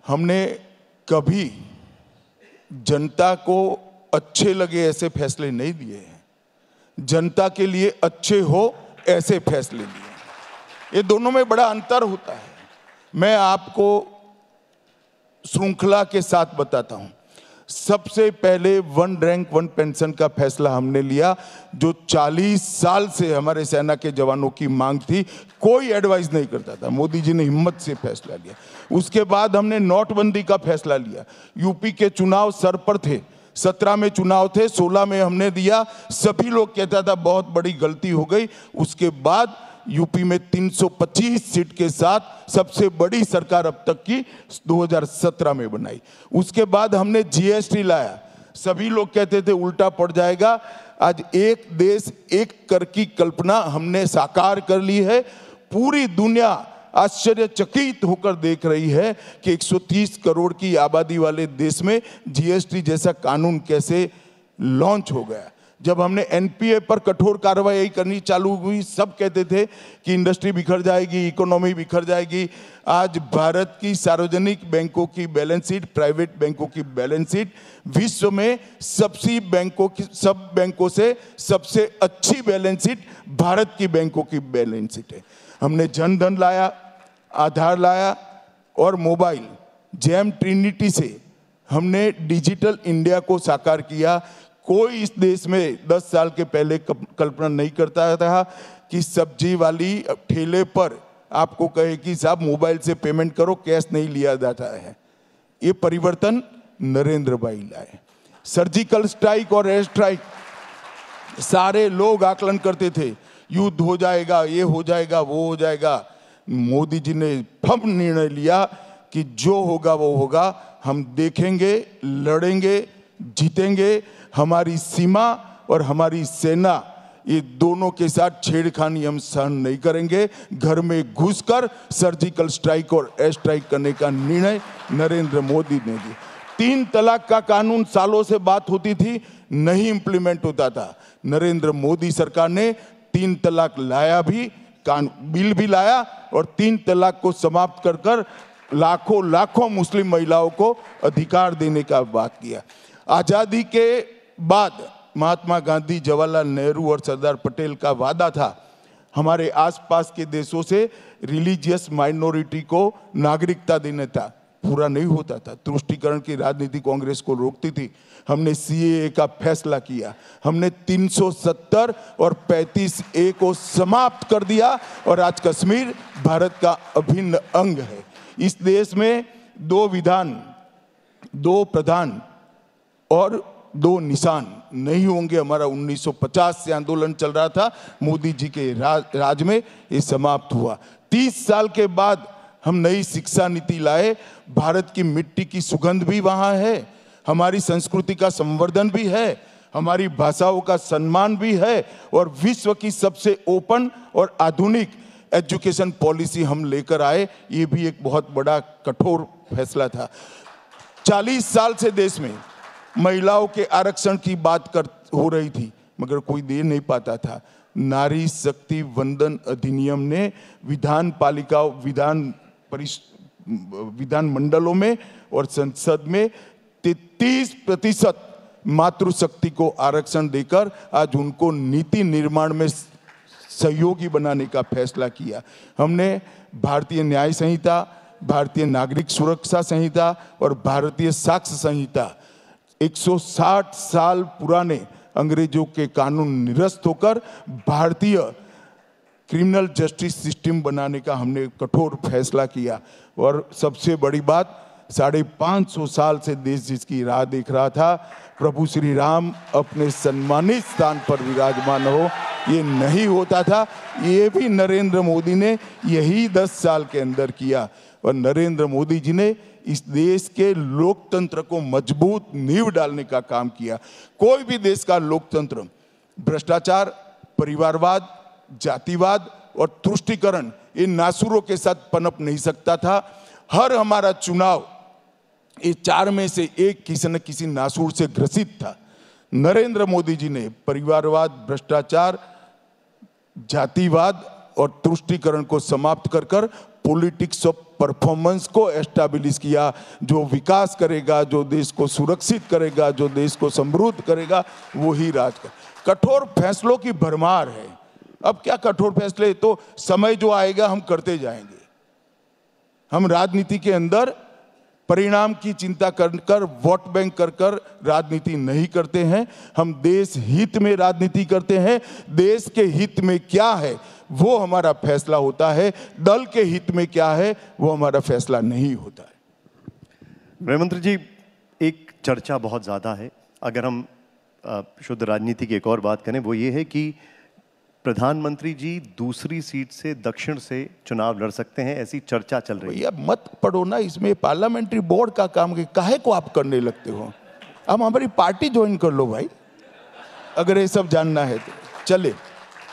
हमने कभी जनता को अच्छे लगे ऐसे फैसले नहीं दिए हैं, जनता के लिए अच्छे हो ऐसे फैसले लिए। ये दोनों में बड़ा अंतर होता है। मैं आपको श्रृंखला के साथ बताता हूं। सबसे पहले वन रैंक वन पेंशन का फैसला हमने लिया, जो 40 साल से हमारे सेना के जवानों की मांग थी, कोई एडवाइस नहीं करता था। मोदी जी ने हिम्मत से फैसला लिया। उसके बाद हमने नोटबंदी का फैसला लिया। यूपी के चुनाव सर पर थे, 17 में चुनाव थे, 16 में हमने दिया। सभी लोग कहता था बहुत बड़ी गलती हो गई। उसके बाद यूपी में 325 सीट के साथ सबसे बड़ी सरकार अब तक की 2017 में बनाई। उसके बाद हमने जीएसटी लाया। सभी लोग कहते थे उल्टा पड़ जाएगा। आज एक देश एक कर की कल्पना हमने साकार कर ली है। पूरी दुनिया आश्चर्यचकित होकर देख रही है कि 130 करोड़ की आबादी वाले देश में जीएसटी जैसा कानून कैसे लॉन्च हो गया। जब हमने एनपीए पर कठोर कार्रवाई करनी चालू हुई, सब कहते थे कि इंडस्ट्री बिखर जाएगी, इकोनॉमी बिखर जाएगी। आज भारत की सार्वजनिक बैंकों की बैलेंस शीट, प्राइवेट बैंकों की बैलेंस शीट विश्व में सब बैंकों से सबसे अच्छी बैलेंस शीट भारत की बैंकों की बैलेंस शीट है। हमने जन धन लाया, आधार लाया और मोबाइल जैम ट्रिनिटी से हमने डिजिटल इंडिया को साकार किया। कोई इस देश में 10 साल के पहले कल्पना नहीं करता था कि सब्जी वाली ठेले पर आपको कहे कि साहब मोबाइल से पेमेंट करो, कैश नहीं लिया जाता है। ये परिवर्तन नरेंद्र भाई लाए। सर्जिकल स्ट्राइक और एयर स्ट्राइक, सारे लोग आकलन करते थे युद्ध हो जाएगा, ये हो जाएगा, वो हो जाएगा। मोदी जी ने फर्म निर्णय लिया कि जो होगा वो होगा, हम देखेंगे, लड़ेंगे, जीतेंगे। हमारी सीमा और हमारी सेना, ये दोनों के साथ छेड़खानी हम सहन नहीं करेंगे। घर में घुसकर सर्जिकल स्ट्राइक और एयर स्ट्राइक करने का निर्णय नरेंद्र मोदी ने लिया। 3 तलाक का कानून सालों से बात होती थी, नहीं इंप्लीमेंट होता था। नरेंद्र मोदी सरकार ने 3 तलाक लाया भी, बिल भी लाया और 3 तलाक को समाप्त कर कर लाखों लाखों मुस्लिम महिलाओं को अधिकार देने का बात किया। आजादी के बाद महात्मा गांधी, जवाहरलाल नेहरू और सरदार पटेल का वादा था हमारे आसपास के देशों से रिलीजियस माइनॉरिटी को नागरिकता देने था, पूरा नहीं होता था। तुष्टीकरण की राजनीति कांग्रेस को रोकती थी। हमने सीएए का फैसला किया, हमने 370 और 35A को समाप्त कर दिया और आज कश्मीर भारत का अभिन्न अंग है। इस देश में 2 विधान, 2 प्रधान और 2 निशान नहीं होंगे। हमारा 1950 से आंदोलन चल रहा था, मोदी जी के राज में ये समाप्त हुआ। 30 साल के बाद हम नई शिक्षा नीति लाए। भारत की मिट्टी की सुगंध भी वहाँ है, हमारी संस्कृति का संवर्धन भी है, हमारी भाषाओं का सम्मान भी है और विश्व की सबसे ओपन और आधुनिक एजुकेशन पॉलिसी हम लेकर आए। ये भी एक बहुत बड़ा कठोर फैसला था। 40 साल से देश में महिलाओं के आरक्षण की बात हो रही थी, मगर कोई दे नहीं पाता था। नारी शक्ति वंदन अधिनियम ने विधान मंडलों में और संसद में 33% मातृशक्ति को आरक्षण देकर आज उनको नीति निर्माण में सहयोगी बनाने का फैसला किया। हमने भारतीय न्याय संहिता, भारतीय नागरिक सुरक्षा संहिता और भारतीय साक्ष्य संहिता, 160 साल पुराने अंग्रेजों के कानून निरस्त होकर भारतीय क्रिमिनल जस्टिस सिस्टम बनाने का हमने कठोर फैसला किया। और सबसे बड़ी बात, 550 साल से देश जिसकी राह देख रहा था, प्रभु श्री राम अपने सम्मानित स्थान पर विराजमान हो, ये नहीं होता था। ये भी नरेंद्र मोदी ने यही 10 साल के अंदर किया। और नरेंद्र मोदी जी ने इस देश के लोकतंत्र को मजबूत नींव डालने का काम किया। कोई भी देश का लोकतंत्र भ्रष्टाचार, परिवारवाद, जातिवाद और तुष्टीकरण, इन नासूरों के साथ पनप नहीं सकता था। हर हमारा चुनाव ये 4 में से एक किसी न किसी नासूर से ग्रसित था। नरेंद्र मोदी जी ने परिवारवाद, भ्रष्टाचार, जातिवाद और तुष्टीकरण को समाप्त कर पॉलिटिक्स ऑफ परफॉर्मेंस को एस्टैब्लिश किया। जो विकास करेगा, जो देश को सुरक्षित करेगा, जो देश को समृद्ध करेगा, वो ही राज कर। कठोर फैसलों की भरमार है। अब क्या कठोर फैसले, तो समय जो आएगा हम करते जाएंगे। हम राजनीति के अंदर परिणाम की चिंता कर वोट बैंक कर राजनीति नहीं करते हैं। हम देश हित में राजनीति करते हैं। देश के हित में क्या है वो हमारा फैसला होता है, दल के हित में क्या है वो हमारा फैसला नहीं होता है। गृहमंत्री जी, एक चर्चा बहुत ज़्यादा है, अगर हम शुद्ध राजनीति की एक और बात करें, वो ये है कि प्रधानमंत्री जी दूसरी सीट से दक्षिण से चुनाव लड़ सकते हैं, ऐसी चर्चा चल रही है। भैया मत पढ़ो ना, इसमें पार्लियामेंट्री बोर्ड का काम है, काहे को आप करने लगते हो? अब हमारी पार्टी ज्वाइन कर लो भाई, अगर ये सब जानना है तो। चले।